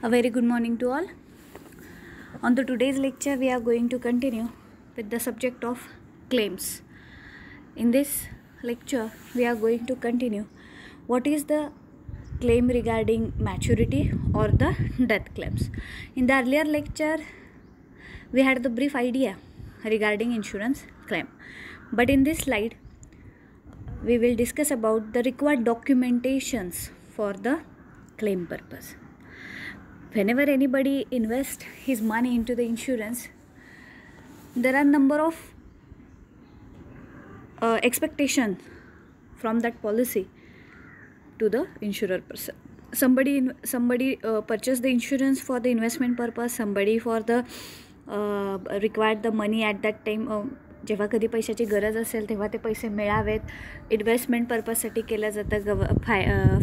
A very good morning to all. On the today's lecture, we are going to continue with the subject of claims. In this lecture, we are going to continue what is the claim regarding maturity or the death claims. In the earlier lecture, we had the brief idea regarding insurance claim. But in this slide, we will discuss about the required documentations for the claim purpose. Whenever anybody invests his money into the insurance, there are number of expectations from that policy to the insurer person. Somebody purchased the insurance for the investment purpose, somebody for the required the money at that time. जेव्हा कधी पैशाची गरज असेल तेव्हा ते पैसे मिळावेत, investment पर्पजसाठी केलं जातं,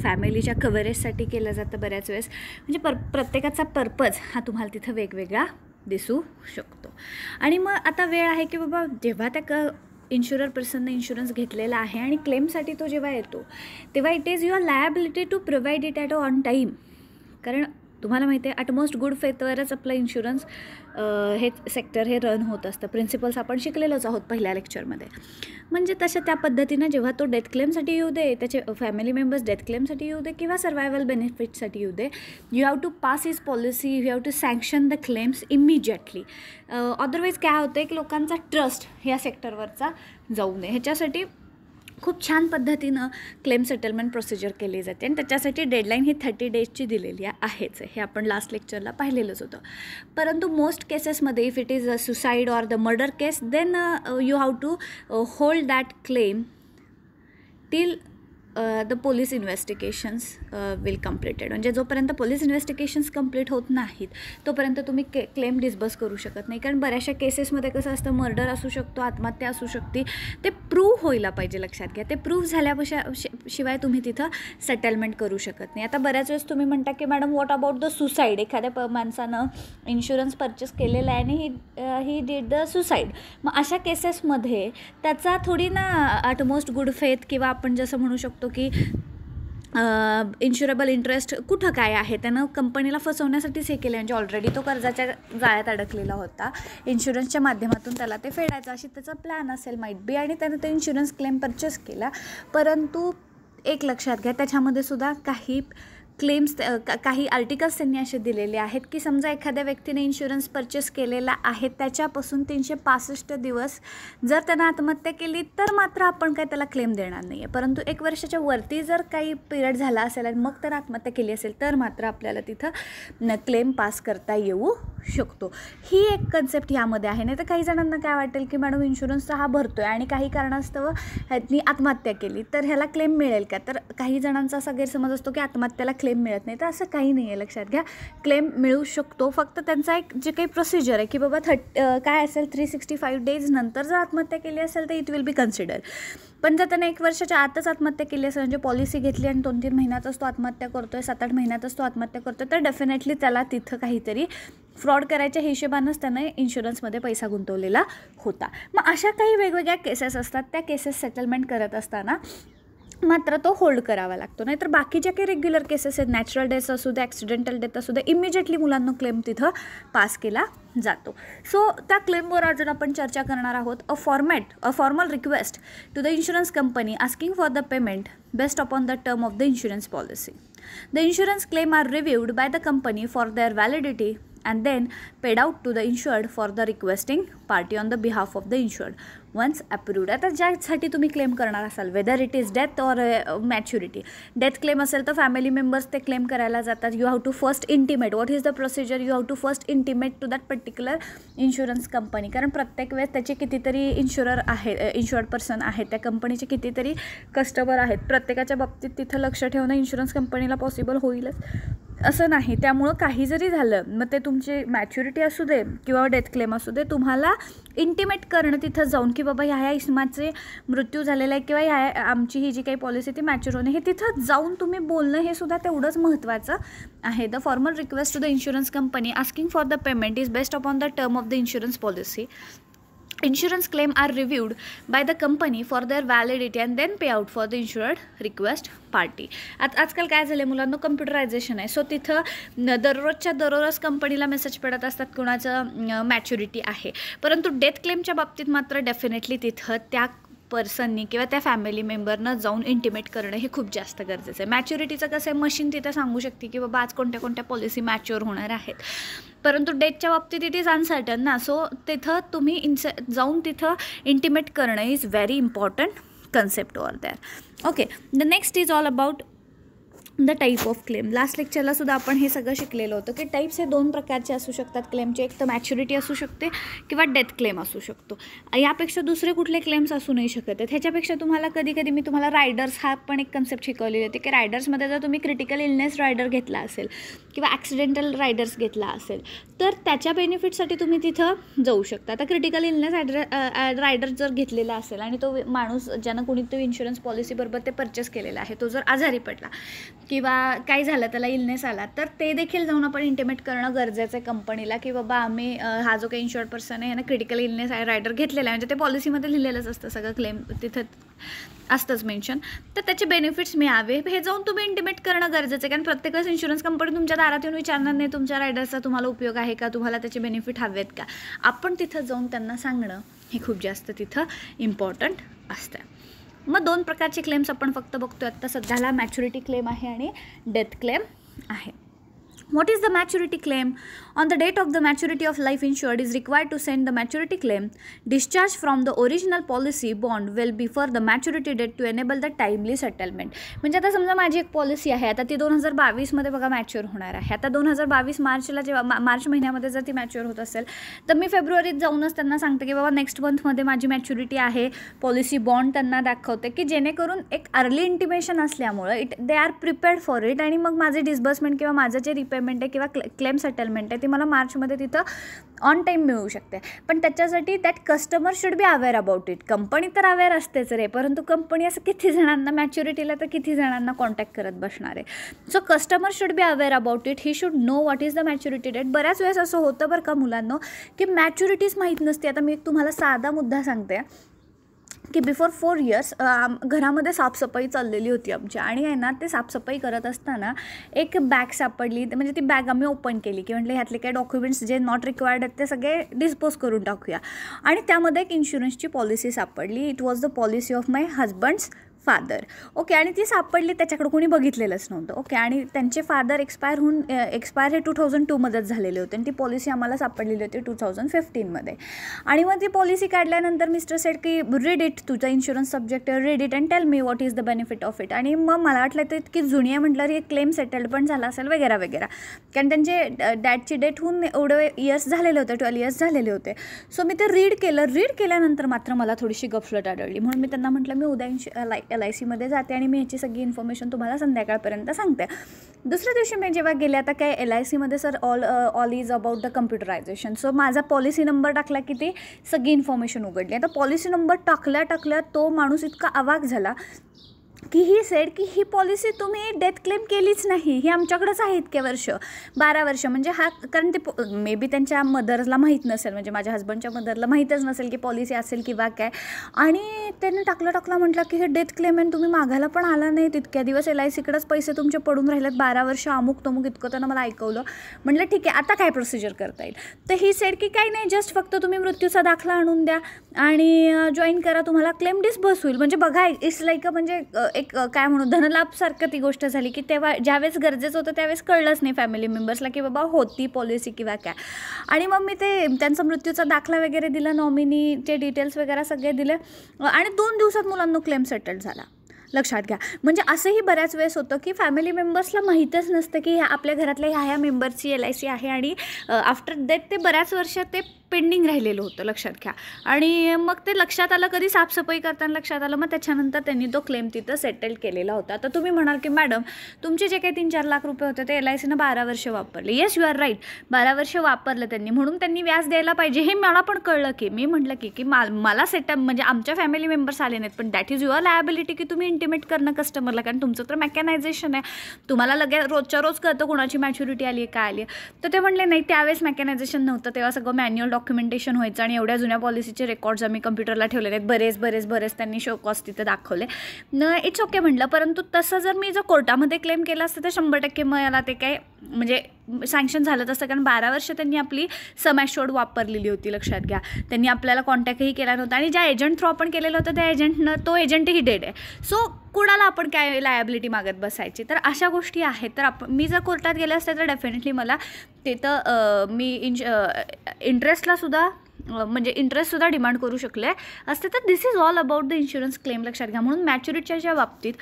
फॅमिलीच्या कव्हरेजसाठी केलं जातं बऱ्याच वेळेस. म्हणजे प्रत्येकाचा पर्पज हा तुम्हाला तिथं वेगवेगळा दिसू शकतो. आणि मग आता वेळ आहे की बाबा जेव्हा त्या इन्शुरर पर्सनने इन्शुरन्स घेतलेला आहे आणि क्लेमसाठी तो जेव्हा येतो तेव्हा it is your liability to provide it at on time. कारण तुम्हाला माहिती आहे ॲटमोस्ट गुड फेथवरच आपलं इन्शुरन्स हे सेक्टर हे रन होत असतं. प्रिन्सिपल्स आपण शिकलेलोच आहोत पहिल्या लेक्चरमध्ये. म्हणजे तशा त्या पद्धतीनं जेव्हा तो डेथ क्लेमसाठी येऊ दे, त्याचे फॅमिली मेंबर्स डेथ क्लेमसाठी येऊ दे किंवा सर्वायवल बेनिफिटसाठी येऊ दे, you have to pass his policy, you have to sanction the claims immediately. Otherwise काय होतं की लोकांचा ट्रस्ट ह्या सेक्टरवरचा जाऊ नये ह्याच्यासाठी खूप छान पद्धतीनं क्लेम सेटलमेंट प्रोसिजर केली जाते आणि त्याच्यासाठी डेडलाईन ही 30 डेजची दिलेली आहेच. हे आपण लास्ट लेक्चरला पाहिलेलंच होतं. परंतु मोस्ट केसेसमध्ये if it is a suicide or the murder case then you have to hold that claim till the police investigations will completed. म्हणजे जोपर्यंत पोलीस इन्व्हेस्टिगेशन्स कंप्लीट होत नाहीत तोपर्यंत तुम्ही क्लेम डिस्बर्स करू शकत नाही. कारण बऱ्याचशा केसेसमध्ये कसं असतं, मर्डर असू शकतो, आत्महत्या असू शकते, ते प्रूव्ह व्हायला पाहिजे. लक्षात घ्या, ते प्रूव्ह झाल्याशिवाय तुम्ही तिथं सेटलमेंट करू शकत नाही. आता बऱ्याच वेळेस तुम्ही म्हणता की madam what about the suicide. एखाद्या माणसानं इन्शुरन्स परचेस केलेला आहे आणि ही डीड द सुसाईड. मग अशा केसेसमध्ये त्याचा थोडी ना ॲटमोस्ट गुड फेथ किंवा आपण जसं म्हणू शकतो की इन्शुरेबल इंटरेस्ट कुठं काय आहे, त्यानं कंपनीला फसवण्यासाठीच हे केलं. म्हणजे ऑलरेडी तो कर्जाच्या जाळ्यात अडकलेला होता, इन्शुरन्सच्या माध्यमातून त्याला ते फेडायचं अशी त्याचा प्लॅन असेल माईट बी, आणि त्यानं ते इन्शुरन्स क्लेम परचेस केला. परंतु एक लक्षात घ्या, त्याच्यामध्ये सुद्धा काही क्लेम्स काही आर्टिकल्स त्यांनी असे दिलेले आहेत की समजा एखाद्या व्यक्तीने इन्शुरन्स परचेस केलेला आहे त्याच्यापासून 365 दिवस जर त्यानं आत्महत्या केली तर मात्र आपण काय त्याला क्लेम देणार नाही आहे. परंतु 1 वर्षाच्या वरती जर काही पिरियड झाला असेल आणि मग त्यानं आत्महत्या केली असेल तर मात्र आपल्याला तिथं क्लेम पास करता येऊ शकतो. ही एक कन्सेप्ट ह्यामध्ये आहे. नाही तर काही जणांना काय वाटेल की मॅडम इन्शुरन्सचा हा भरतो आहे आणि काही कारणास्तव ह्यांनी आत्महत्या केली तर ह्याला क्लेम मिळेल का. तर काही जणांचा असा गैरसमज असतो की आत्महत्येला क्लेम मिळत नाही. तर असं काही नाही आहे. लक्षात घ्या, क्लेम मिळू शकतो. फक्त त्यांचा एक जे काही प्रोसिजर आहे की बाबा काय असेल 365 डेज नंतर जर आत्महत्या केली असेल तर इट विल बी कन्सिडर. पण जर त्यानं 1 वर्षाच्या आतच आत्महत्या केली असेल, म्हणजे पॉलिसी घेतली आणि 2-3 महिन्यातच तो आत्महत्या करतो आहे, 7-8 महिन्यातच तो आत्महत्या करतो आहे, तर डेफिनेटली त्याला तिथं काहीतरी फ्रॉड करायच्या हिशोबानंच त्यानं इन्शुरन्समध्ये पैसा गुंतवलेला होता. मग अशा काही वेगवेगळ्या केसेस असतात. त्या केसेस सेटलमेंट करत असताना मात्र तो होल्ड करावा लागतो. नाहीतर बाकीच्या काही रेग्युलर केसेस आहेत, नॅचरल डेथ असू दे, ॲक्सिडेंटल डेथ असू दे, इमिजिएटली मुलांना क्लेम तिथं पास केला जातो. सो त्या क्लेमवर अजून आपण चर्चा करणार आहोत. A formal request to the insurance company asking for the payment based upon the term of the insurance policy. The insurance claim are reviewed by the company for their validity and then paid out to the insured for the requesting party on the behalf of the insured once approved. आता ज्यासाठी तुम्ही claim करणार असाल, whether it is death or maturity. Death claim असेल तर family members ते claim करायला जातात. You have to first intimate what is the procedure. You have to first intimate to that particular insurance company. कारण प्रत्येक वेळेस त्याचे कितीतरी इन्शुरर आहे, इन्शुअर्ड पर्सन आहेत, त्या कंपनीचे कितीतरी कस्टमर आहेत. प्रत्येकाच्या बाबतीत तिथं लक्ष ठेवणं इन्शुरन्स कंपनीला पॉसिबल होईलच असं नाही. त्यामुळं काही जरी झालं, मग ते तुमची मॅच्युरिटी असू दे किंवा डेथ क्लेम असू दे, तुम्हाला इंटिमेट करणं तिथं जाऊन की बाबा ह्या इसमाचे मृत्यू झालेला आहे किंवा ह्या आमची ही जी काही पॉलिसी ती मॅच्युर होणे, हे तिथं जाऊन तुम्ही बोलणं हे सुद्धा तेवढंच महत्त्वाचं आहे. The formal request to the insurance company asking for the payment is based upon the term of the insurance policy Insurance claim are reviewed by the company for their validity and then pay out for the insured request party. आजकाल काय झालं मुलांना, कम्प्युटरायझेशन आहे. So तिथं दररोजच्या दररोज कंपनीला message पडत असतात कुणाचं मॅच्युरिटी आहे. परंतु डेथ क्लेमच्या बाबतीत मात्र डेफिनेटली तिथं त्या पर्सननी किंवा त्या फॅमिली मेंबरनं जाऊन इंटिमेट करणं हे खूप जास्त गरजेचं आहे. मॅच्युरिटीचं कसं आहे, मशीन तिथं सांगू शकते की बाबा आज कोणत्या कोणत्या पॉलिसी मॅच्युअर होणार आहेत. परंतु डेटच्या बाबतीत इट इज अनसर्टन ना. सो तिथं तुम्ही जाऊन तिथं इंटिमेट करणं is very important concept over there. Okay, the next is all about the type of claim. Last लेक्चरला सुद्धा आपण हे सगळं शिकलेलं होतं की टाईप्स हे 2 प्रकारचे असू शकतात क्लेमचे. एक तर मॅच्युरिटी असू शकते किंवा डेथ क्लेम असू शकतो. यापेक्षा दुसरे कुठले क्लेम्स असू नाही शकत आहेत. ह्याच्यापेक्षा तुम्हाला कधी कधी मी तुम्हाला रायडर्स हा पण एक कन्सेप्ट शिकवलेली होती की रायडर्समध्ये जर तुम्ही क्रिटिकल इलनेस रायडर घेतला असेल किंवा ॲक्सिडेंटल रायडर्स घेतला असेल तर त्याच्या बेनिफिटसाठी तुम्ही तिथं जाऊ शकता. आता क्रिटिकल इलनेस रायडर जर घेतलेला असेल आणि तो माणूस ज्यानं कोणी तो इन्शुरन्स पॉलिसीबरोबर ते परचेस केलेला आहे, तो जर आजारी पडला किंवा काय झालं, त्याला इलनेस आला, तर ते देखील जाऊन आपण इंटिमेट करणं गरजेचं आहे कंपनीला की बाबा आम्ही हा जो काही इन्शुअर्ड पर्सन आहे ना क्रिटिकल इलनेस रायडर घेतलेला आहे. म्हणजे ते पॉलिसीमध्ये लिहिलेलंच असतं सगळं, क्लेम तिथं असतंच मेन्शन. तर त्याचे बेनिफिट्स मिळावे हे जाऊन तुम्ही इंटिमेट करणं गरजेचं आहे. कारण प्रत्येकच इन्शुरन्स कंपनी तुमच्या दारात येऊन विचारणार नाही तुमच्या रायडर्सचा तुम्हाला उपयोग आहे का, तुम्हाला त्याचे बेनिफिट हवे आहेत का. आपण तिथं जाऊन त्यांना सांगणं हे खूप जास्त तिथं इम्पॉर्टंट असतं. मग 2 प्रकारचे क्लेम्स आपण फक्त बघतो आत्ता सध्याला, मॅच्युरिटी क्लेम आहे आणि डेथ क्लेम आहे. What is the maturity claim? On the date of the maturity of life insured is required to send the maturity claim. Discharge from the original policy bond will be for the maturity date to enable the timely settlement. म्हणजे आता समजा माझी एक policy आहे, आता ती 2022मध्ये बघा mature होणार आहे. आता 2022 मार्चला जेव्हा मार्च महिन्यामध्ये जर ती मॅच्युअर होत असेल तर मी फेब्रुवारीत जाऊनच त्यांना सांगते की बाबा नेक्स्ट मंथमध्ये माझी मॅच्युरिटी आहे, पॉलिसी बॉन्ड त्यांना दाखवते की जेणेकरून एक अर्ली इंटिमेशन असल्यामुळं they are prepared for it. आणि मग माझे डिस्बर्समेंट किंवा माझं जे पेमेंट आहे किंवा क्लेम सेटलमेंट आहे ती मला मार्चमध्ये तिथं ऑन टाईम मिळू शकते. पण त्याच्यासाठी that customer should be aware about it. Company तर अवेअर असतेच रे, परंतु कंपनी असं किती जणांना मॅच्युरिटीला तर किती जणांना कॉन्टॅक्ट करत बसणार आहे. So customer should be aware about it. He should know what is the maturity date. बऱ्याच वेळेस असं होतं बरं का मुलांना की मॅच्युरिटीच माहीत नसते. आता मी तुम्हाला साधा मुद्दा सांगते की बिफोर 4 years घरामध्ये साफसफाई चाललेली होती आमच्या. आणि आहे ना, ते साफसफाई करत असताना एक बॅग सापडली. म्हणजे ती बॅग आम्ही ओपन केली की म्हटलं ह्यातले काही डॉक्युमेंट्स जे नॉट रिक्वायर्ड आहेत ते सगळे डिस्पोज करून टाकूया. आणि त्यामध्ये एक इन्शुरन्सची पॉलिसी सापडली. It was the policy of my husband's father. Okay, आणि ती सापडली, त्याच्याकडे कोणी बघितलेलंच नव्हतं. ओके, आणि त्यांचे फादर एक्सपायर हे 2002मध्येच झालेले होते आणि ती पॉलिसी आम्हाला सापडलेली होती 2015मध्ये. आणि मग ती पॉलिसी काढल्यानंतर मिस्टर सेड की रीड इट, तुझा insurance subject read it and tell me what is the benefit of it. आणि मग मला वाटलं ते इतकी जुनी आहे म्हटलं हे क्लेम सेटल्ड पण झाला असेल वगैरे वगैरे, कारण त्यांचे डॅडची डेट होऊन एवढे इयर्स झालेले होते, 12 years झालेले होते. सो मी ते रीड केल्यानंतर मात्र मला थोडीशी गफलत आढळली. म्हणून मी त्यांना म्हटलं मी उद्या LICमध्ये जाते आणि मी ह्याची सगळी इन्फॉर्मेशन तुम्हाला संध्याकाळपर्यंत सांगते. दुसऱ्या दिवशी मी जेव्हा गेले, आता काय LICमध्ये sir all is about the computerisation. So माझा पॉलिसी नंबर टाकला की ती सगळी इन्फॉर्मेशन उघडली. आता पॉलिसी नंबर टाकल्या तो माणूस इतका अवाक झाला की ही सेड की ही पॉलिसी तुम्ही डेथ क्लेम केलीच नाही, ही आमच्याकडंच आहे इतके वर्ष, 12 वर्ष. म्हणजे हा, कारण ते मे बी त्यांच्या मदरला माहीत नसेल, म्हणजे माझ्या हजबंडच्या मदरला माहीतच नसेल की पॉलिसी असेल किंवा काय. आणि त्याने टाकलं म्हटलं की हे डेथ क्लेम आहे, तुम्ही मागायला पण आला नाही, तितक्या दिवस LICकडेच पैसे तुमचे पडून राहिलेत, 12 वर्ष अमुक तमुक इतकं त्यानं मला ऐकवलं. म्हटलं ठीक आहे, आता काय प्रोसिजर करता येईल. तर ही सेड की काही नाही, जस्ट फक्त तुम्ही मृत्यूचा दाखला आणून द्या आणि जॉईन करा, तुम्हाला क्लेम डिस्बर्स होईल. म्हणजे बघा, इट्स लाईक म्हणजे एक काय म्हणू धनलाभसारखं ती गोष्ट झाली की तेव्हा ज्यावेळेस गरजेचं होतं त्यावेळेस कळलंच नाही फॅमिली मेंबर्सला की बाबा होती पॉलिसी किंवा काय. आणि मग मी ते त्यांचा मृत्यूचा दाखला वगैरे दिला, नॉमिनीचे डिटेल्स वगैरे सगळे दिले आणि 2 दिवसात मुलांना क्लेम सेटल्ड झाला. लक्षात घ्या. म्हणजे असंही बऱ्याच वेळेस होतं की फॅमिली मेंबर्सला माहीतच नसतं की आपल्या घरातल्या ह्या मेंबर्सची LIC आहे आणि आफ्टर डेथ ते बऱ्याच वर्ष ते पेंडिंग राहिलेलं होतं. लक्षात घ्या. आणि मग ते लक्षात आलं कधी साफसफाई करताना लक्षात आलं, मग त्याच्यानंतर त्यांनी तो क्लेम तिथं सेटल केलेला होता. तर तुम्ही म्हणाल की मॅडम तुमचे जे काही 3-4 लाख रुपये होते ते LICनं 12 वर्ष वापरले. येस, यू आर राईट, 12 वर्ष वापरलं त्यांनी, म्हणून त्यांनी व्याज द्यायला पाहिजे हे मला पण कळलं. की मी म्हटलं की मला सेटअप म्हणजे आमच्या फॅमिली मेंबर्स आले नाहीत, पण दॅट इज युअर लायबिलिटी की तुम्ही इंटिमेट करणं कस्टमरला, कारण तुमचं तर मेकॅनायझेशन आहे, तुम्हाला लगेच रोजच्या रोज कळतं कोणाची मॅच्युरिटी आली आहे काय आली आहे. तर ते म्हणले नाही, त्यावेळेस मेकॅनायझेशन नव्हतं, तेव्हा सगळं मॅन्युअल डॉक्युमेंटेशन व्हायचं आणि एवढ्या जुन्या पॉलिसीचे रेकॉर्ड्स आम्ही कम्प्युटरला ठेवलेले आहेत, बरेच त्यांनी शो कॉस्ट तिथे दाखवले. इट्स ओके म्हटलं. परंतु तसं जर मी कोर्टामध्ये क्लेम केलं असतं तर 100% मला ते काय म्हणजे सँक्शन झालं असतं, कारण 12 वर्ष त्यांनी आपली सम ॲश्युअर्ड वापरलेली होती, लक्षात घ्या. त्यांनी आपल्याला कॉन्टॅक्टही केला नव्हता आणि ज्या एजंट थ्रू आपण केलेलं होतं त्या तो एजंटही डेड आहे. सो कुणाला आपण काय लायबिलिटी मागत बसायची. तर अशा गोष्टी आहेत. तर मी जर कोर्टात गेले असते तर डेफिनेटली मला तिथं मी इंटरेस्टसुद्धा डिमांड करू शकले असते. तर this is all about the insurance claim, लक्षात घ्या. म्हणून मॅच्युरिटीच्या बाबतीत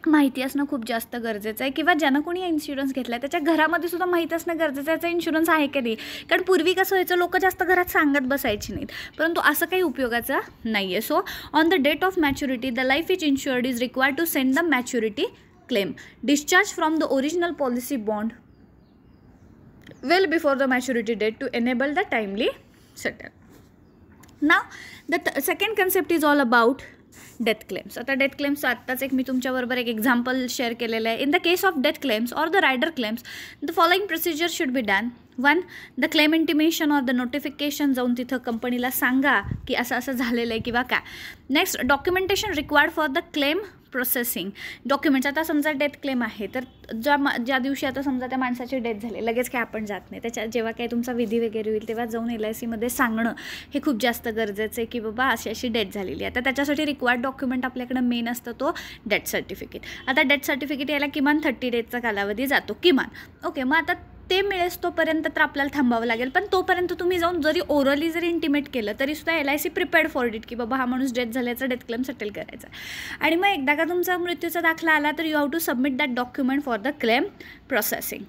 माहिती असणं खूप जास्त गरजेचं आहे, किंवा ज्यानं कोणी इन्शुरन्स घेतला आहे त्याच्या घरामध्ये सुद्धा माहिती असणं गरजेचं आहे याचा इन्शुरन्स आहे की नाही. कारण पूर्वी कसं व्हायचं, लोक जास्त घरात सांगत बसायची नाहीत, परंतु असं काही उपयोगाचं नाही आहे. So on the date of maturity the life is insured is required to send the maturity claim discharge from the original policy bond well before the maturity date to enable the timely settle. Now the second concept is all about death claims. आता death claims आत्ताच मी तुमच्याबरोबर एक example share केलेलं आहे. In the case of death claims और the rider claims the following procedure should be done. 1. The claim intimation और the notification, जाऊन तिथं कंपनीला सांगा की असं झालेलं आहे किंवा काय. Next, documentation required for the claim processing. Documents, आता समजा डेथ क्लेम आहे तर ज्या दिवशी आता समजा त्या माणसाची डेथ झाली, लगेच काय आपण जात नाही, त्याच्या जेव्हा काय तुमचा विधी वगैरे होईल तेव्हा जाऊन LICमध्ये सांगणं हे खूप जास्त गरजेचं आहे की बाबा अशी डेथ झालेली आहे. आता त्याच्यासाठी रिक्वायर्ड डॉक्युमेंट आपल्याकडे मेन असतं तो डेथ सर्टिफिकेट. आता डेथ सर्टिफिकेट याला किमान 30 डेजचा कालावधी जातो किमान. ओके, मग आता ते मिळेस तोपर्यंत तर आपल्याला थांबावं लागेल, पण तोपर्यंत तुम्ही जाऊन जरी ओरली जरी इंटिमेट केलं तरीसुद्धा LIC प्रिपेअर्ड फॉर इट की बाबा हा माणूस डेथ झाल्याचा डेथ क्लेम सेटल करायचा. आणि मग एकदा का तुमचा मृत्यूचा दाखला आला तर you have to submit that document for the claim processing.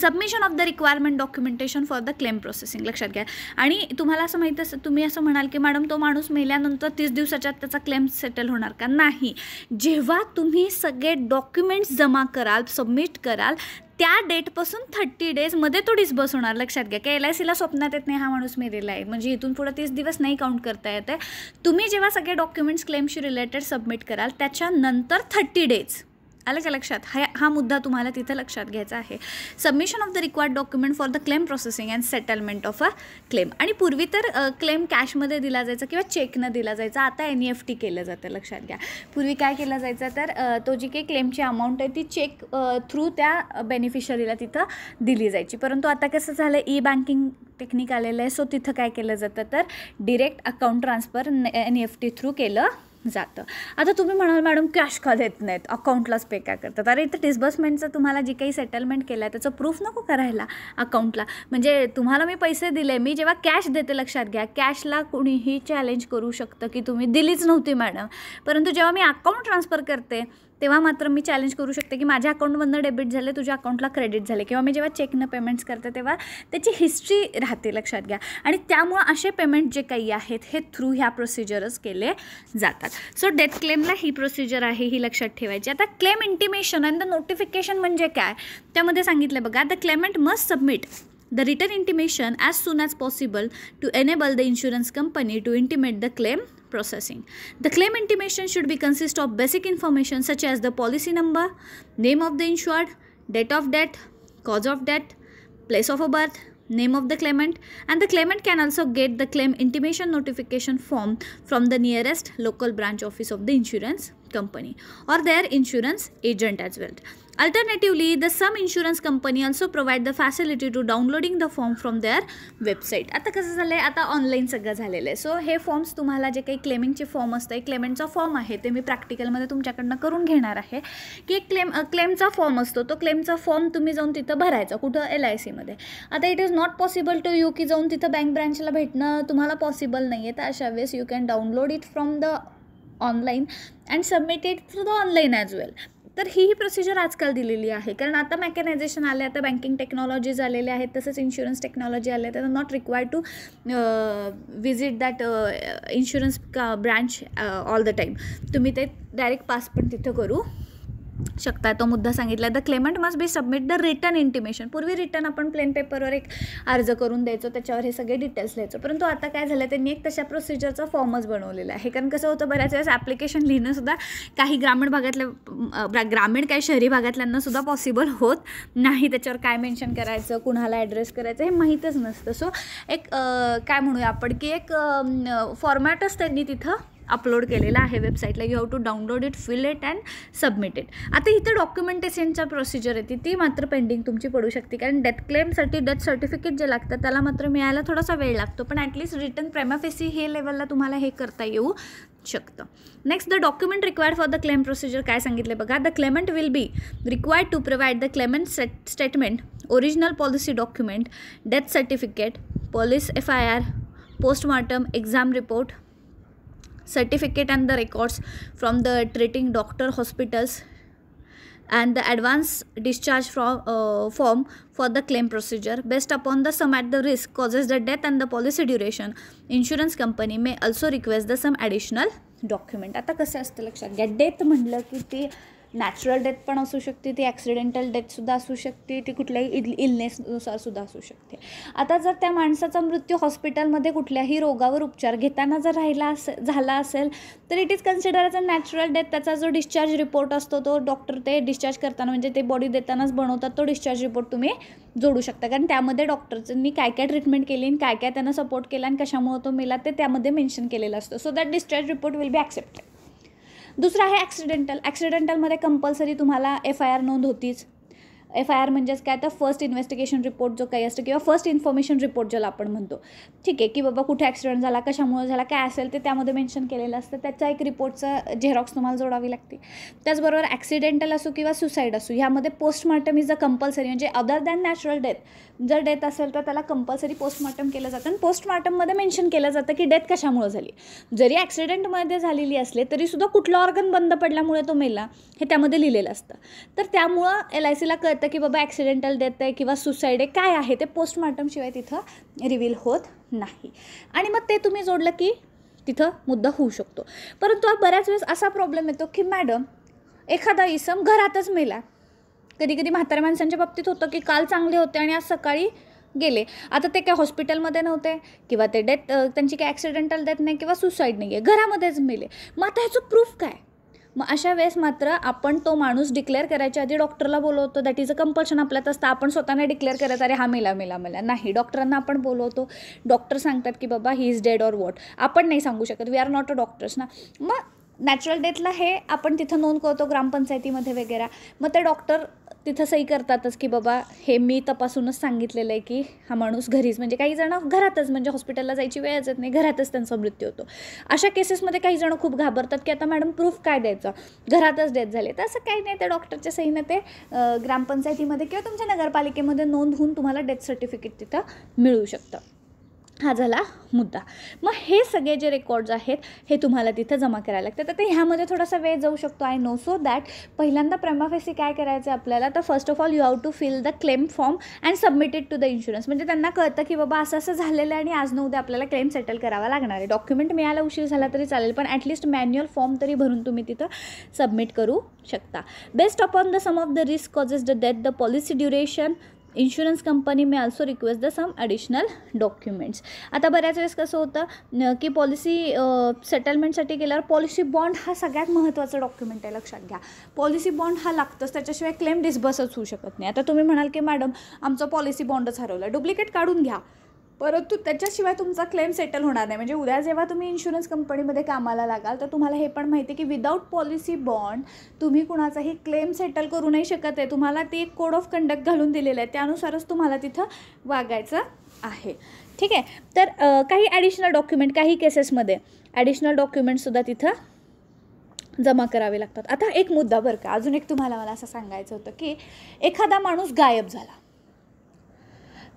Submission of the requirement documentation for the claim processing, लक्षात घ्या. आणि तुम्हाला असं माहीत असं, तुम्ही असं म्हणाल की मॅडम तो माणूस मेल्यानंतर 30 दिवसाच्यात त्याचा क्लेम सेटल होणार का? नाही. जेव्हा तुम्ही सगळे डॉक्युमेंट्स जमा कराल, सबमिट कराल, त्या डेटपासून 30 डेजमध्ये तो डिस्बर्स होणार, लक्षात घ्या. की LICला स्वप्नात येत नाही हा माणूस मेलेला आहे, म्हणजे इथून पुढं 30 दिवस नाही काउंट करता येते. तुम्ही जेव्हा सगळे डॉक्युमेंट्स क्लेमशी रिलेटेड सबमिट कराल त्याच्यानंतर 30 डेज, आलं का लक्षात. हा मुद्दा तुम्हाला तिथं लक्षात घ्यायचा आहे. Submission of the required document for the claim processing and settlement of a claim. आणि पूर्वी तर क्लेम कॅशमध्ये दिला जायचा किंवा चेकनं दिला जायचा, आता NEFT केलं जातं, लक्षात घ्या. पूर्वी काय केलं जायचं तर तो जी काही क्लेमची अमाऊंट आहे ती चेक थ्रू त्या बेनिफिशरीला तिथं दिली जायची. परंतु आता कसं झालं, बँकिंग टेक्निक आलेलं आहे. सो तिथं काय केलं जातं तर direct account transfer NEFT through केलं जातं. आता तुम्ही म्हणाल मॅडम कॅश का देत नाहीत, अकाउंटलाच पे काय करतात. अरे इथं डिस्बर्समेंटचं तुम्हाला जी काही सेटलमेंट केलं आहे त्याचं प्रूफ नको करायला अकाउंटला. म्हणजे तुम्हाला मी पैसे दिले, मी जेव्हा कॅश देते, लक्षात घ्या, कॅशला कुणीही चॅलेंज करू शकतं की तुम्ही दिलीच नव्हती मॅडम. परंतु जेव्हा मी अकाउंट ट्रान्सफर करते तेव्हा मात्र मी चॅलेंज करू शकते की माझ्या अकाउंटमधनं डेबिट झाले, तुझ्या अकाउंटला क्रेडिट झाले. किंवा मी जेव्हा चेकनं पेमेंट्स करते तेव्हा त्याची हिस्ट्री राहते, लक्षात घ्या. आणि त्यामुळं असे पेमेंट जे काही आहेत हे थ्रू ह्या प्रोसिजरच केले जातात. सो डेथ क्लेमला ही प्रोसिजर आहे, ही लक्षात ठेवायची. आता claim intimation and the notification म्हणजे काय, त्यामध्ये सांगितलं बघा. The Clement must submit the written intimation as soon as possible to enable the insurance company to intimate the claim processing. The claim intimation should be consist of basic information such as the policy number, name of the insured, date of death, cause of death, place of birth, name of the claimant, and the claimant can also get the claim intimation notification form from the nearest local branch office of the insurance company or their insurance agent as well. Alternatively, the some insurance company also provide the facility to downloading the form from their website. आता कसं झालं आहे, आता online सगळं झालेलं आहे. So हे forms तुम्हाला जे काही क्लेमिंगचे फॉर्म असतं, क्लेमेंटचा फॉर्म आहे ते मी प्रॅक्टिकलमध्ये तुमच्याकडनं करून घेणार आहे. की एक क्लेमचा फॉर्म असतो, तो क्लेमचा फॉर्म तुम्ही जाऊन तिथं भरायचा, कुठं LICमध्ये. आता it is not possible to you की जाऊन तिथं बँक ब्रँचला भेटणं तुम्हाला पॉसिबल नाही आहे. तर अशा वेळेस you can download it from the online and submit it through the online as well. तर ही प्रोसिजर आजकाल दिलेली आहे, कारण आता मेकॅनायझेशन आले, आता बँकिंग टेक्नॉलॉजीज आलेले आहेत, तसंच इन्शुरन्स टेक्नॉलॉजी आले. तर not required to visit that insurance branch all the time. तुम्ही ते डायरेक्ट पास पण तिथं करू शकता. तो मुद्दा सांगितला. The claimant must be submit the return intimation. पूर्वी रिटर्न आपण प्लेन पेपरवर एक अर्ज करून द्यायचो, त्याच्यावर हे सगळे डिटेल्स लिहायचो. परंतु आता काय झालं, त्यांनी एक तशा प्रोसिजरचा फॉर्मच बनवलेला आहे. कारण कसं होतं, बऱ्याच वेळेस ॲप्लिकेशन लिहिणंसुद्धा काही ग्रामीण काही शहरी भागातल्यांना सुद्धा पॉसिबल होत नाही. त्याच्यावर काय मेन्शन करायचं, कुणाला ॲड्रेस करायचं हे माहीतच नसतं. सो एक काय म्हणूया आपण की एक फॉर्मॅटच त्यांनी तिथं अपलोड केलेला आहे वेबसाईटला. You have to download it, fill it and submit it. आता इथं डॉक्युमेंटेशनच्या प्रोसिजर आहे ती मात्र पेंडिंग तुमची पडू शकते. कारण डेथ क्लेमसाठी डेथ सर्टिफिकेट जे लागतं त्याला मात्र मिळायला थोडासा वेळ लागतो. पण ॲटलिस्ट रिटर्न प्रेमा फेसी हे लेवलला तुम्हाला हे करता येऊ शकतं. Next, the document required for the claim procedure काय सांगितले बघा. The claimant will be required to provide the claimant statement, original policy document, death certificate, police FIR, postmortem, exam report, certificate and the records from the treating doctor, hospitals, and the advance discharge form for the claim procedure. Based upon the sum at the risk causes the death and the policy duration, insurance company may also request the some additional document. आता कसं असतं लक्षात घ्या, death म्हटलं की ती natural death पण असू शकते, ती ॲक्सिडेंटल डेथसुद्धा असू शकते, ती कुठल्याही इलनेसनुसारसुद्धा असू शकते. आता जर त्या माणसाचा मृत्यू हॉस्पिटलमध्ये कुठल्याही रोगावर उपचार घेताना जर झाला असेल तर it is consider as a natural death. त्याचा जो डिस्चार्ज रिपोर्ट असतो तो डॉक्टर ते डिस्चार्ज करताना म्हणजे ते बॉडी देतानाच बनवतात, तो डिस्चार्ज रिपोर्ट तुम्ही जोडू शकता. कारण त्यामध्ये डॉक्टरनी काय काय ट्रीटमेंट केली आणि काय काय त्यांना सपोर्ट केला आणि कशामुळे तो मेला ते त्यामध्ये मेन्शन केलेलं असतं. So that discharge report will be accepted. दुसरं आहे ॲक्सिडेंटलमध्ये कंपल्सरी तुम्हाला FIR नोंद होतीच. FIR म्हणजेच काय, तर फर्स्ट इन्व्हेस्टिगेशन रिपोर्ट जो काही असतो किंवा फर्स्ट इन्फॉर्मेशन रिपोर्ट ज्याला आपण म्हणतो. ठीक आहे की बाबा कुठे ॲक्सिडेंट झाला, कशामुळे झाला, काय असेल ते त्यामध्ये मेन्शन केलेलं असतं. त्याच्या एक रिपोर्टचं झेरॉक्स तुम्हाला जोडावी लागते. त्याचबरोबर ॲक्सिडेंटल असो किंवा सुसाईड असो ह्यामध्ये पोस्टमॉर्टम इज अ कंपल्सरी. म्हणजे अदर दॅन नॅचरल डेथ जर डेथ असेल तर त्याला कंपल्सरी पोस्टमॉर्टम केलं जातं. आणि पोस्टमॉर्टममध्ये मेन्शन केलं जातं की डेथ कशामुळे झाली. जरी ॲक्सिडेंटमध्ये झालेली असले तरीसुद्धा कुठलं ऑर्गन बंद पडल्यामुळे तो मेला हे त्यामध्ये लिहिलेलं असतं. तर त्यामुळं LICला कळतं की बाबा ॲक्सिडेंटल डेथ आहे किंवा सुसाईड आहे, काय आहे ते पोस्टमॉर्टमशिवाय तिथं रिव्हील होत नाही. आणि मग ते तुम्ही जोडलं की तिथं मुद्दा होऊ शकतो. परंतु बऱ्याच वेळेस असा प्रॉब्लेम येतो की मॅडम एखादा इसम घरातच मेला. कधी कधी म्हाताऱ्या माणसांच्या बाबतीत होतं की काल चांगले होते आणि आज सकाळी गेले. आता ते काय हॉस्पिटलमध्ये नव्हते किंवा ते डेथ त्यांची काय ॲक्सिडेंटल डेथ नाही किंवा सुसाईड नाही आहे, घरामध्येच मेले. मग आता ह्याचं प्रूफ काय. मग अशा वेळेस मात्र आपण तो माणूस डिक्लेअर करायच्या आधी डॉक्टरला बोलवतो. दॅट इज अ कंपल्शन आपल्यात असतं. आपण स्वतःने डिक्लेअर करायचं अरे हा मेला नाही. डॉक्टरांना आपण बोलवतो. डॉक्टर सांगतात की बाबा he is dead or what. आपण नाही सांगू शकत, we are not a doctors ना. मग नॅचरल डेथला हे आपण तिथं नोंद करतो ग्रामपंचायतीमध्ये वगैरे. मग ते डॉक्टर तिथं सही करतातच की बाबा हे मी तपासूनच सांगितलेलं आहे की हा माणूस घरीच, म्हणजे काही जण घरातच, म्हणजे हॉस्पिटलला जायची वेळच येत नाही, घरातच त्यांचा मृत्यू होतो. अशा केसेसमध्ये काही जण खूप घाबरतात की आता मॅडम प्रूफ काय द्यायचं, घरातच डेथ झाली. तर असं काही नाही, त्या डॉक्टरच्या सहीनं ते ग्रामपंचायतीमध्ये किंवा तुमच्या नगरपालिकेमध्ये नोंद होऊन तुम्हाला डेथ सर्टिफिकेट तिथं मिळू शकतं. हा झाला मुद्दा. मग हे सगळे जे रेकॉर्ड्स आहेत हे तुम्हाला तिथं जमा करायला लागतात. तर ह्यामध्ये थोडासा वेळ जाऊ शकतो, आय नो. सो दॅट पहिल्यांदा प्रेमा फेसी काय करायचं आपल्याला, तर first of all you have to fill the claim form and submit it to the insurance. म्हणजे त्यांना कळतं की बाबा असं असं झालेलं आहे आणि आज न उद्या आपल्याला क्लेम सेटल करावा लागणार आहे. डॉक्युमेंट मिळायला उशीर झाला तरी चालेल, पण ॲटलिस्ट मॅन्युअल फॉर्म तरी भरून तुम्ही तिथं सबमिट करू शकता. Based upon the some of the risk causes the death, the policy duration, insurance company may also request the some additional documents. आता बऱ्याच वेळेस कसं होतं की पॉलिसी सेटलमेंटसाठी गेल्यावर पॉलिसी बॉन्ड हा सगळ्यात महत्त्वाचा डॉक्युमेंट आहे, लक्षात घ्या. पॉलिसी बॉन्ड हा लागतोच, त्याच्याशिवाय क्लेम डिस्बर्सच होऊ शकत नाही. आता तुम्ही म्हणाल की मॅडम आमचं पॉलिसी बॉन्डच हरवलं, डुप्लिकेट काढून घ्या, परंतु त्याच्याशिवाय तुमचा क्लेम सेटल होणार नाही. म्हणजे उद्या जेव्हा तुम्ही इन्शुरन्स कंपनीमध्ये कामाला लागाल तर तुम्हाला हे पण माहिती आहे की विदाऊट पॉलिसी बॉन्ड तुम्ही कुणाचाही क्लेम सेटल करू नाही शकत आहे. तुम्हाला ती एक कोड ऑफ कंडक्ट घालून दिलेलं आहे, त्यानुसारच तुम्हाला तिथं वागायचं आहे. ठीक आहे. तर काही ॲडिशनल डॉक्युमेंट, काही केसेसमध्ये ॲडिशनल डॉक्युमेंटसुद्धा तिथं जमा करावे लागतात. आता एक मुद्दा बरं का, अजून एक तुम्हाला मला असं सांगायचं होतं की एखादा माणूस गायब झाला,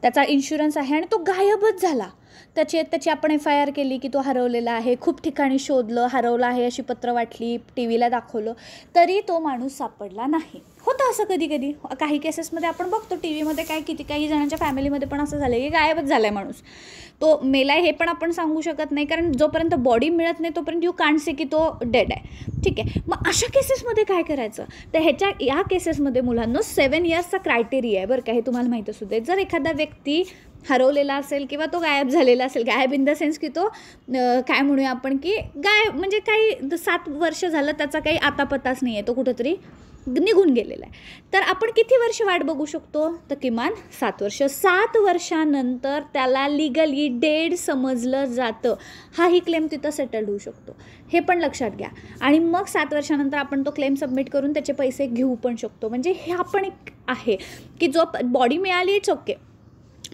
त्याचा इन्शुरन्स आहे आणि तो गायबच झाला, त्याची आपण FIR केली की तो हरवलेला आहे, खूप ठिकाणी शोधलं, हरवला आहे अशी पत्र वाटली, टीव्हीला दाखवलं, तरी तो माणूस सापडला नाही. होतं असं कधी कधी. काही केसेसमध्ये आपण बघतो टीव्हीमध्ये काही जणांच्या फॅमिलीमध्ये पण असं झालं की गायबच झाला आहे माणूस, तो मेला आहे हे पण आपण सांगू शकत नाही, कारण जोपर्यंत बॉडी मिळत नाही तोपर्यंत यू कांट से की तो डेड आहे. ठीक आहे, मग अशा केसेसमध्ये काय करायचं, तर या केसेसमध्ये मुलांना 7 इयर्सचा क्रायटेरिया आहे बरं का, हे तुम्हाला माहीत असू दे. जर एखादा व्यक्ती हरवलेला असेल किंवा तो गायब झालेला असेल, गायब इन द सेन्स की तो काय म्हणूया आपण की गायब म्हणजे काही 7 वर्ष झालं त्याचा काही आतापताच नाही आहे, तो कुठंतरी निघून गेलेला आहे, तर आपण किती वर्ष वाट बघू शकतो, तर किमान 7 वर्ष. 7 वर्षानंतर त्याला लिगली डेड समजलं जातं, हाही क्लेम तिथं सेटल्ड होऊ शकतो, हे पण लक्षात घ्या. आणि मग 7 वर्षानंतर आपण तो क्लेम सबमिट करून त्याचे पैसे घेऊ पण शकतो. म्हणजे हे आपण एक आहे की जो बॉडी मिळाली इट्स ओके,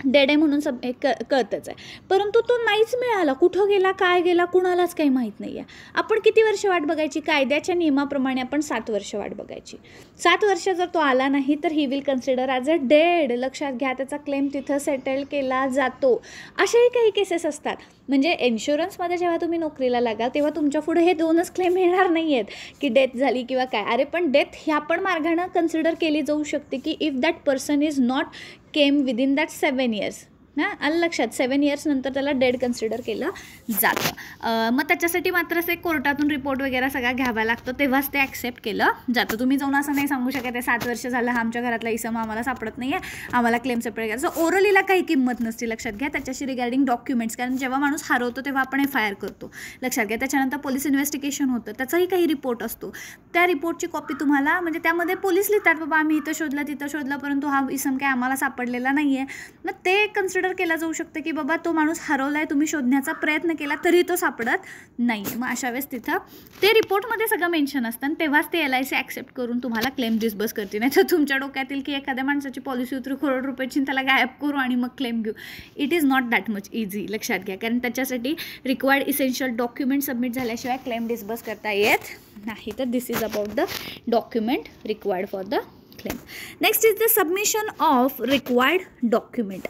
डेड आहे म्हणून कळतंच आहे, परंतु तो नाहीच मिळाला, कुठं गेला, काय गेला, कुणालाच काही माहीत नाही आहे. आपण किती वर्ष वाट बघायची, कायद्याच्या नियमाप्रमाणे आपण 7 वर्ष वाट बघायची. 7 वर्ष जर तो आला नाही तर he will consider as a dead. लक्षात घ्या, त्याचा क्लेम तिथं सेटल केला जातो. अशाही काही केसेस असतात. म्हणजे इन्शुरन्समध्ये जेव्हा तुम्ही नोकरीला लागाल तेव्हा तुमच्या पुढे हे 2च क्लेम येणार नाही आहेत की डेथ झाली किंवा काय. अरे पण डेथ ह्या पण मार्गानं कन्सिडर केली जाऊ शकते की if that person is not came within that 7 years. ना आलं लक्षात, 7 इयर्स नंतर त्याला डेड कन्सिडर केलं जातं. मग त्याच्यासाठी मात्र असे कोर्टातून रिपोर्ट वगैरे सगळा घ्यावा लागतो, तेव्हाच ते ॲक्सेप्ट केलं जातं. तुम्ही जाऊन असं नाही सांगू शकत आहे 7 वर्ष झालं आमच्या घरातला इसम आम्हाला सापडत नाही आहे, आम्हाला क्लेम सेपरेट करायचं. सो ओरलीला काही किंमत नसते, लक्षात घ्या. त्याच्याशी रिगार्डिंग डॉक्युमेंट्स, कारण जेव्हा माणूस हरवतो तेव्हा आपण FIR करतो, लक्षात घ्या. त्याच्यानंतर पोलीस इन्व्हेस्टिगेशन होतं, त्याचाही काही रिपोर्ट असतो. त्या रिपोर्टची कॉपी तुम्हाला, म्हणजे त्यामध्ये पोलीस लिहितात बाबा आम्ही इथं शोधलं तिथं शोधलं परंतु हा इसम काय आम्हाला सापडलेला नाही आहे. मग ते कन्सिडर केला जाऊ शकतं की बाबा तो माणूस हरवला आहे, तुम्ही शोधण्याचा प्रयत्न केला तरी तो सापडत नाही आहे. मग अशा वेळेस तिथं ते रिपोर्टमध्ये सगळं मेन्शन असतं आणि तेव्हाच ते LIC ॲक्सेप्ट करून तुम्हाला क्लेम डिस्बर्स करते. नाही तर तुमच्या डोक्यात येईल की एखाद्या माणसाची पॉलिसी उतरू करोड रुपयाची त्याला गायब करू आणि मग क्लेम घेऊ. It is not that much easy, लक्षात घ्या. कारण त्याच्यासाठी रिक्वायर्ड इसेन्शियल डॉक्युमेंट सबमिट झाल्याशिवाय क्लेम डिस्बर्स करता येत नाही. तर this is about the document required for the claim. Next is the submission of required document.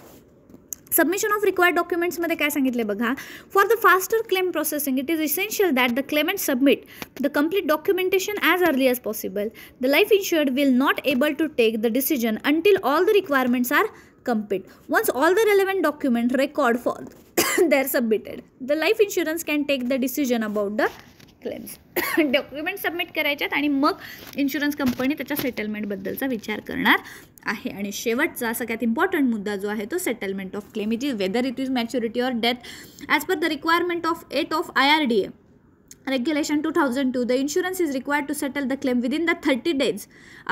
Submission of required डॉक्युमेंट्समध्ये काय सांगितले बघा, for the faster claim processing it is essential that the claimant submit the complete documentation as early as possible. The life insured will not able to take the decision until all the requirements are complete. Once all the relevant document record for they're submitted, the life insurance can take the decision about the claims. Document submit करायच्यात आणि मग insurance company त्याच्या सेटलमेंटबद्दलचा विचार करणार आहे. आणि शेवटचा सगळ्यात इम्पॉर्टंट मुद्दा जो आहे तो settlement of claim. It is whether it is maturity or death as per the requirement of 8 of IRDA Regulation 2002, the insurance is required to settle the claim within the 30 days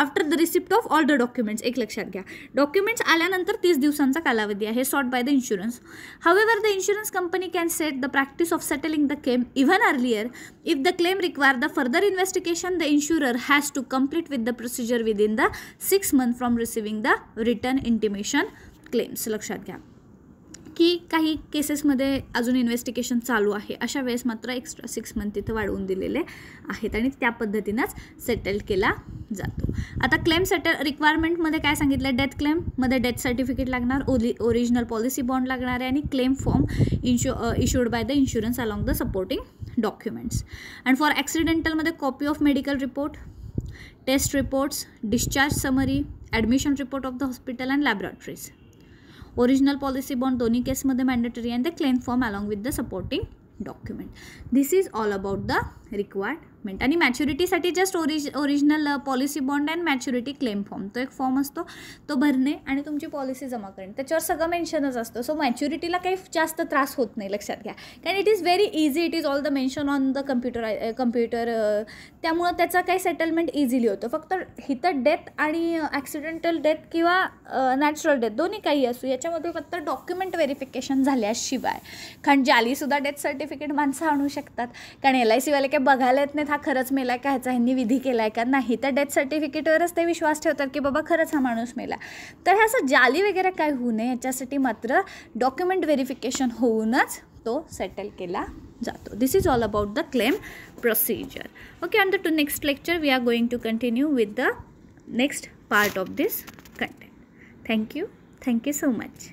after the receipt of all the documents. एक लक्षात घ्या, documents आल्यानंतर 30 दिवसांचा कालावधी आहे sought by the insurance. However, the insurance company can set the practice of settling the claim even earlier if the claim requires the further investigation. The insurer has to complete with the procedure within the 6 months from receiving the written intimation claims. लक्षात घ्या की काही केसेसमध्ये अजून investigation चालू आहे, अशा वेळेस मात्र एक्स्ट्रा 6 मंथ तिथं वाढवून दिलेले आहेत आणि त्या पद्धतीनंच सेटल केला जातो. आता क्लेम रिक्वायरमेंटमध्ये काय सांगितलं, डेथ क्लेममध्ये डेथ सर्टिफिकेट लागणार, ओरिजिनल पॉलिसी बॉन्ड लागणार आहे आणि claim form issued by the insurance along the supporting documents. And for ॲक्सिडेंटलमध्ये copy of medical report, test reports, discharge summary, admission report of the hospital and laboratories. Original policy bond दोन्ही केसमध्ये mandatory and the claim form along with the supporting document. This is all about the requirement. आणि मॅच्युरिटीसाठी just original policy bond and maturity claim form, तो एक form असतो तो भरणे आणि तुमची पॉलिसी जमा करणे, त्याच्यावर सगळं मेन्शनच असतं. सो मॅच्युरिटीला काही जास्त त्रास होत नाही, लक्षात घ्या. कारण it is very easy, it is all the mention on the computer त्यामुळं त्याचं काही सेटलमेंट इझिली होतं. फक्त हिथं डेथ आणि ॲक्सिडेंटल डेथ किंवा नॅचरल डेथ दोन्ही काही असू, याच्यामध्ये फक्त डॉक्युमेंट व्हेरिफिकेशन झाल्याशिवाय, कारण जालीसुद्धा डेथ सर्टिफिकेट माणसं आणू शकतात, कारण LIC वाले काय बघायला येत नाहीत हा खरंच मेला का, ह्याचा ह्यांनी विधी केला आहे का नाही, तर डेथ सर्टिफिकेटवरच ते विश्वास ठेवतात की बाबा खरंच हा माणूस मेला. तर हे असं जाली वगैरे काय होऊ नये याच्यासाठी मात्र डॉक्युमेंट व्हेरिफिकेशन होऊनच तो सेटल केला जातो. This is all about the claim procedure. Okay, on the next lecture we are going to continue with the next part of this content. Thank you so much.